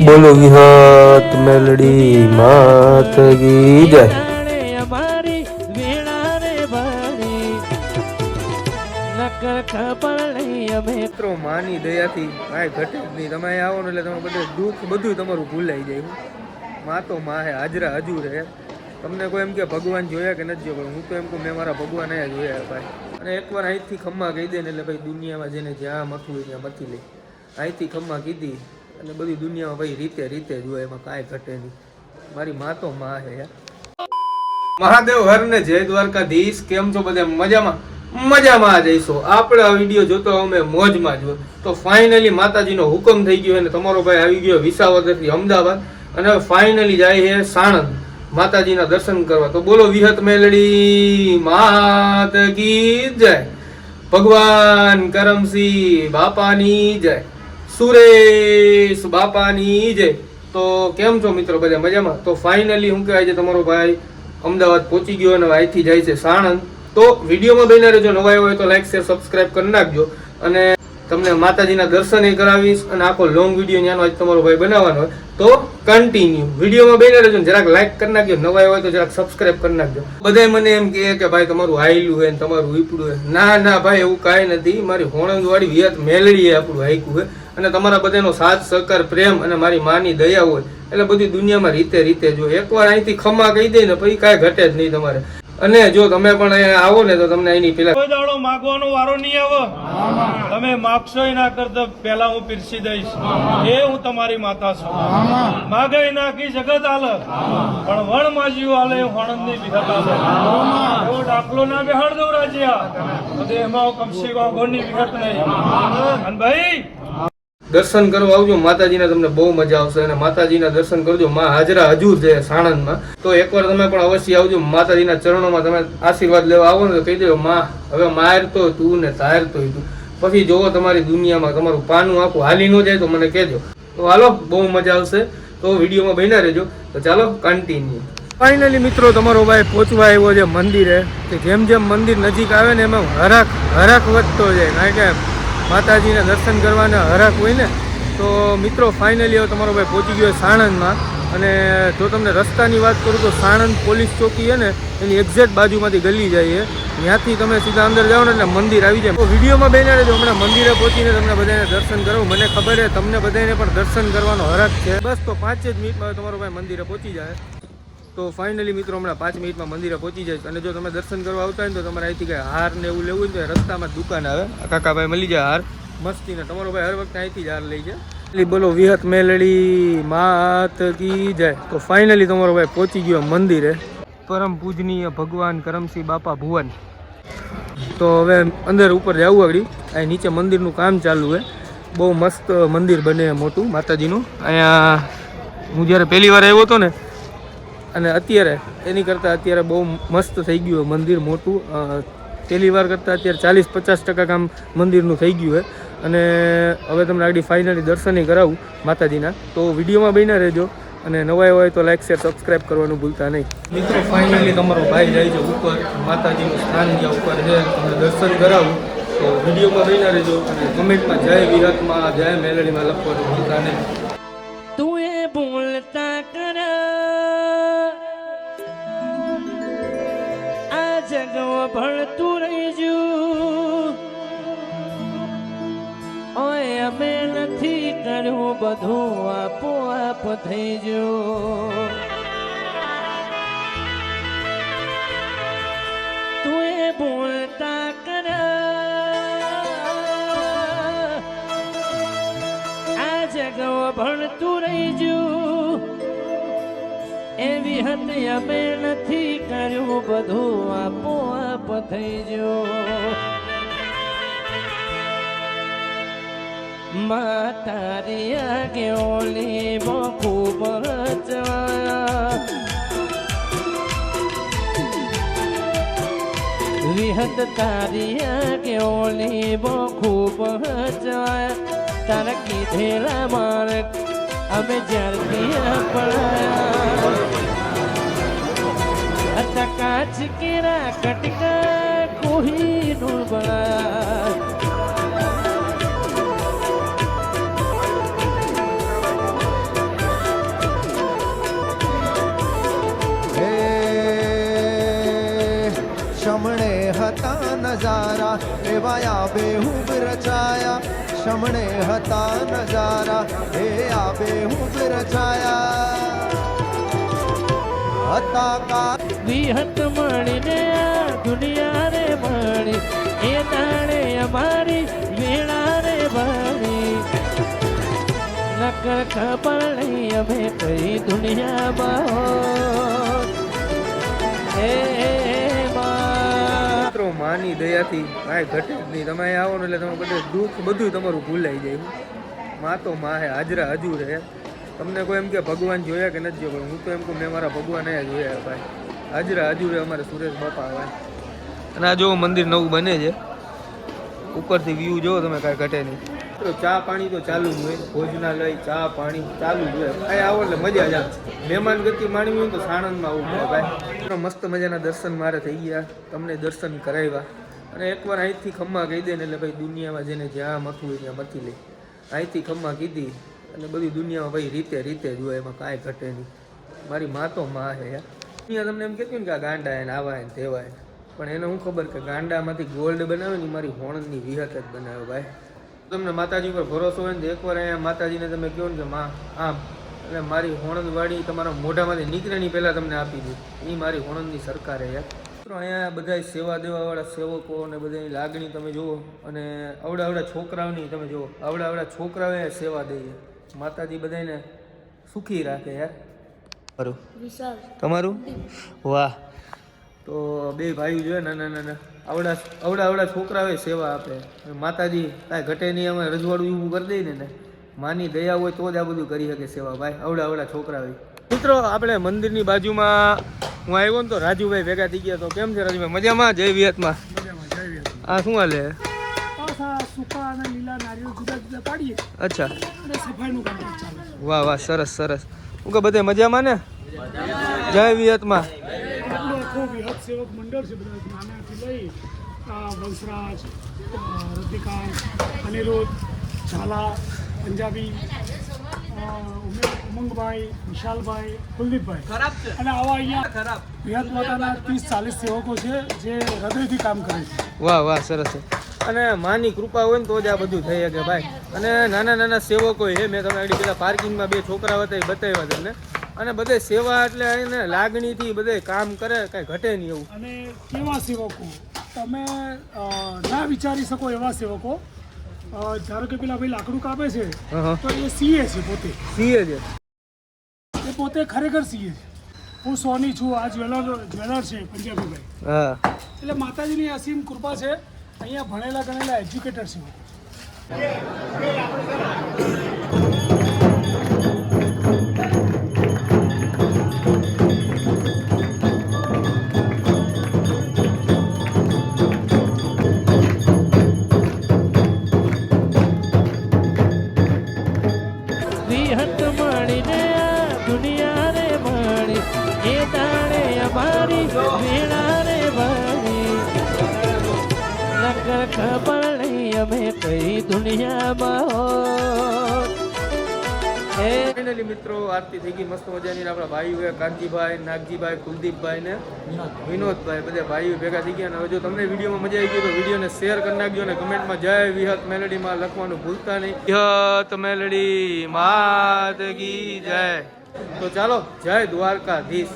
બોલો વિહત મેલડી માત કી જય। મિત્રો માની દયાથી કાંઈ ઘટે જ નહીં। તમે આવો ને એટલે તમે બધું દુઃખ બધું તમારું ભૂલાઈ જાય। માં તો માં હે, હાજરા હજુર હે। તમને કોઈ એમ કે ભગવાન જોયા કે નથી જોયા, હું તો એમ કહું મેં મારા ભગવાન અહીંયા જોયા ભાઈ। અને એકવાર અહીંથી ખમ્મા કહી દે ને એટલે ભાઈ દુનિયામાં જેને જ્યાં મથવું હોય ત્યાં મથી લે। અહીંથી ખમ્મા કીધી એટલે બધી દુનિયામાં ભાઈ રીતે રીતે જોયા, એમાં કાંઈ ઘટે નહીં। મારી માં તો માં હે યાર। મહાદેવ હર ને જય દ્વારકાધીશ। કેમ છો બધા? મજામાં મજામાં જઈશું। આપણે આ વિડીયો જોતો અમે મોજમાં જો તો ફાઇનલી માતાજીનો હુકમ થઈ ગયો અને તમારો ભાઈ આવી ગયો વિસાવદરથી અમદાવાદ અને ફાઇનલી જાય છે સાણંદ માતાજીના દર્શન કરવા। તો બોલો વિહત મેલડી માત કી જય, ભગવાન કરમસિંહ બાપાની જય, સુરેશ બાપાની જય। તો કેમ છો મિત્રો? બધા મજામાં? તો ફાઇનલી હું કહેવાય છે તમારો ભાઈ અમદાવાદ પહોંચી ગયો અને અહીંથી જાય છે સાણંદ। તો વિડીયોમાં બન્યા રહેજો। નવા હોય તો લાઈક શેર સબસ્ક્રાઇબ કરી નાખજો અને તમને માતાજીના દર્શન કરાવીશ અને આખો લોંગ વિડીયો ત્યાંનો આજ તમારો ભાઈ બનાવવાનો હોય તો કન્ટિન્યુ વિડીયોમાં બન્યા રહેજો। જરાક લાઈક કરી નાખજો, નવા હોય તો જરાક સબસ્ક્રાઇબ કરી નાખજો। બધાય મને એમ કહે કે ભાઈ તમારું હાયલું હોય ને તમારું વીપડું હોય। ના ના ભાઈ, એવું કાંઈ નથી। મારી હોણંદવાળી વિહત મેલડીએ આપણું હાઈકું હોય અને તમારા બધાનો સાથ સહકાર પ્રેમ અને મારી માની દયા હોય એટલે બધી દુનિયામાં રીતે રીતે જો એકવાર અહીંથી ખમ્મા કહી દે ને પછી કાંઈ ઘટે જ નહીં તમારે। અને જો તમે પણ અહીંયા આવો ને તો તમને અહીંની પેલા કોઈ દાડો માગવાનો વારો નહીં આવે। તમે માગશો ના કરતા પેલા હું પીરસી દઈશ। એ હું તમારી માતા છું। માગાઈ નાખી જગત હાલે પણ વણ માજ્યું હાલે વણંદની વિહત હાલે। એવો દાખલો ના બેહાડ દઉં રાજ્યા એમાં કમસી વાઘોની વિહત નહીં। અને ભાઈ દર્શન કરવા આવજો માતાજીના, તમને બહુ મજા આવશે અને માતાજીના દર્શન કરજો। માં હાજરા હજુર છે સાણંદમાં। તો એકવાર તમે પણ અવશ્ય આવજો માતાજીના ચરણોમાં। તમે આશીર્વાદ લેવા આવો ને તો કહી દેજો માં હવે માર તો તું ને તાર તો તું। પછી જોવો તમારી દુનિયામાં તમારું પાનું આખું હાલી ન જાય તો મને કહેજો। તો હાલો, બહુ મજા આવશે। તો વિડીયોમાં બન્યા રહેજો। તો ચાલો કન્ટિન્યુ। ફાઇનલી મિત્રો તમારો ભાઈ પહોંચવા આવ્યો છે મંદિરે। કે જેમ જેમ મંદિર નજીક આવે ને એમાં હરખ વધતો જાય, કારણ કે માતાજીને દર્શન કરવાના હરખ હોય ને। તો મિત્રો ફાઇનલી હવે તમારો ભાઈ પહોંચી ગયો સાણંદમાં। અને જો તમને રસ્તાની વાત કરું તો સાણંદ પોલીસ ચોકી છે ને એની એક્ઝેક્ટ બાજુમાંથી ગલી જાય છે, ત્યાંથી તમે સીધા અંદર જાઓ ને એટલે મંદિર આવી જાય। તો વિડીયોમાં બન્યા રહેજો। હમણાં મંદિરે પહોંચીને તમને બધાને દર્શન કરાવું। મને ખબર છે તમને બધાને પણ દર્શન કરવાનો હરખ છે। બસ તો 5 જ મિનિટમાં તમારો ભાઈ મંદિરે પહોંચી જાય। તો ફાઇનલી મિત્રો હમણાં 5 મિનિટમાં મંદિરે પહોંચી જાય। અને જો તમે દર્શન કરવા આવતા હોય ને તો તમારે અહીંથી કંઈ હાર ને એવું લેવું હોય તો રસ્તામાં દુકાન આવે, કાકાભાઈ મળી જાય હાર મસ્તીને। તમારો ભાઈ હર વખતે અહીંથી જ હાર લઈ જાય। બોલો વિહત મેલડી માત કી જય। તો ફાઇનલી તમારો ભાઈ પહોંચી ગયો મંદિરે, પરમ પૂજનીય ભગવાન કરમસિંહ બાપા ભુવન। તો હવે અંદર ઉપર જવું આગળ, અહીં નીચે મંદિરનું કામ ચાલુ છે। બહુ મસ્ત મંદિર બને મોટું માતાજીનું। અહીંયા હું જ્યારે પહેલી વાર આવ્યો હતો ને અને અત્યારે એની કરતાં અત્યારે બહુ મસ્ત થઈ ગયું મંદિર મોટું। પહેલી વાર કરતાં અત્યારે 40-50% કામ મંદિરનું થઈ ગયું છે। અને હવે તમને આગળ ફાઇનલી દર્શન કરાવું માતાજીના। તો વિડીયોમાં બન્યા રહેજો અને નવા હોય તો લાઈક શેર સબસ્ક્રાઈબ કરવાનું ભૂલતા નહીં। મિત્રો ફાઇનલી તમારો ભાઈ જાય છે ઉપર, માતાજીનું સ્થાન જ્યાં ઉપર છે તમને દર્શન કરાવું। તો વિડીયોમાં બન્યા રહેજો અને કમેન્ટમાં જય વિહતમાં જય મેલડીમાં લખવાનું ભૂલતા નહીં। તું એ ભૂલતા કર આ જગવા ભણતું રહીજુ। ઓય અમે નથી કર્યું બધું આપોઆપ થઈ જો। તું એ ભૂલતા કર આ જગવા ભણતું રહીજુ। એવી હતી અમે નથી કર્યું બધું આપોઆપ થઈ જો। માતારી આગે ઓલી ખૂબ વિહત તારી આગે ઓલી ખૂબ તારા કીધેલા માર્ગ અમે જ્યારથી પડાયા કાચ કેરા કટકા કોઈ નું બનાયા। એવાયા બેહુબ રચાયા શમણે હતા નજારા હે આ બેહુબ રચાયા હતા કા વિહત મળીને આ દુનિયા રે મળી એ દાણે અમારી વેળા રે ભણી નકર ખબર નહીં અમે કઈ દુનિયામાં હોત. હે માં મિત્રો માની દયાથી કાંઈ ઘટે જ નહીં. તમે અહીં આવો ને એટલે તમે બધે દુઃખ બધું તમારું ભૂલાઈ જાય. માં તો માં હે, હાજરા હજુર હે. તમને કોઈ એમ કે ભગવાન જોયા કે નથી જોયા, હું તો એમ કહું મેં મારા ભગવાન અહીંયા જોયા ભાઈ. હાજરા હજુર હે અમારે સુરેશ બાપા ભાઈ. અને આ જો મંદિર નવું બને છે, ઉપરથી વ્યૂ જોવો તમે, કાંઈ ઘટે નહીં. તો ચા પાણી તો ચાલુ જ હોય, ભોજનાલય ચા પાણી ચાલુ જ હોય. અહીં આવો એટલે મજા જ આવે. મહેમાન ગતિ માણવી હોય તો સાણંદમાં આવવું પડે ભાઈ. મસ્ત મજાના દર્શન મારે થઈ ગયા, તમને દર્શન કરાવ્યા. અને એકવાર અહીંથી ખમ્મા કહી દે ને એટલે ભાઈ દુનિયામાં જેને જ્યાં મથવું હોય ત્યાં મથી લે. અહીંથી ખમ્મા કીધી અને બધી દુનિયામાં ભાઈ રીતે રીતે જ હોય, એમાં કાંઈ ઘટે નહીં. મારી માં તો માં હે યાર. દુનિયા તમને એમ કહેતી ને કે આ ગાંડા એને આવા એને તેવા એને, પણ એને શું ખબર કે ગાંડામાંથી ગોલ્ડ બનાવે ને મારી હોણની વિહત જ બનાવે ભાઈ. તમને માતાજી પર ભરોસો હોય ને તો એકવાર અહીંયા માતાજીને તમે કહો ને કે માં આમ, એટલે મારી હોણંદ વાળી તમારા મોઢામાંથી નીકળે ની પહેલાં તમને આપી દઉં. એ મારી હોણંદની સરકારે યાર. મિત્રો અહીંયા બધા સેવા દેવાવાળા સેવકો અને બધાની લાગણી તમે જુઓ, અને આવડા છોકરાઓની તમે જુઓ, આવડા છોકરાઓએ સેવા દઈએ. માતાજી બધાને સુખી રાખે યાર. ખરું તમારું? વાહ. તો બે ભાઈઓ જોઈએ નાના આવડા છોકરાઓએ સેવા આપે. માતાજી કાંઈ ઘટે નહીં, અમે રજવાડું ઊભું કરી દઈએ ને, માની દયા હોય તો જ આ બધું કરી શકે સેવા ભાઈ. આવડા છોકરાઓ. મિત્રો આપણે મંદિરની બાજુમાં હું આવ્યો ને તો રાજુભાઈ ભેગા થઈ ગયા. તો કેમ છે રાજુભાઈ? મજામાં? જય વિહતમાં. આ શું હાલે? અચ્છા, વાહ વાહ, સરસ સરસ. હું કે બધે મજામાં ને? જય વિહતમાં. વિહત સેવક મંડળ છે, બધા નાનાથી લઈ વંશરાજ, રતિકાંત, અનિરુદ્ધ, ઝાલા, પંજાબી, ઉમંગભાઈ, વિશાલભાઈ, કુલદીપભાઈ, અને આવા અહીંયા વિહત માતાના 30-40 સેવકો છે જે હૃદયથી કામ કરે છે. વાહ વાહ, સરસ છે. અને માની કૃપા હોય ને તો જ આ બધું થઈ શકે ભાઈ. અને નાના સેવકો છે. મેં તમે આગળ પેલા પાર્કિંગમાં બે છોકરા હતા એ બતાવ્યા તમને. અને બધે સેવા એટલે એને લાગણીથી બધે કામ કરે, કાંઈ ઘટે નહીં એવું. અને કેવા સેવકો તમે ના વિચારી શકો એવા સેવકો. ધારો કે પેલા ભાઈ લાકડું કાપે છે તો એ સીએ છે, પોતે સીએ છે, એ પોતે ખરેખર સીએ છે. હું સોની છું, આ જ્વેલર છે પંજાબીભાઈ. હા, એટલે માતાજીની અસીમ કૃપા છે. અહીંયા ભણેલા ગણેલા એજ્યુકેટર છે. વિહત મળીને આ દુનિયા રે મળી એ દાણે અમારી વેળા રે ભણી નકર ખબર નહીં અમે કઈ દુનિયામાં હોત. ફાઇનલી મિત્રો આરતી થઈ ગઈ મસ્ત મજાની. આપણા ભાઈઓ કાંતિભાઈ, નાગજીભાઈ, કુલદીપભાઈ ને વિનોદભાઈ બધા ભાઈઓ ભેગા થઈ ગયા. અને હવે જો તમને વિડીયોમાં મજા આવી ગઈ તો વિડીયોને શેર કરી નાખજો અને કમેન્ટમાં જય વિહત મેલડીમાં લખવાનું ભૂલતા નહીં. વિહત મેલડી માત કી જય. તો ચાલો, જય દ્વારકાધીશ.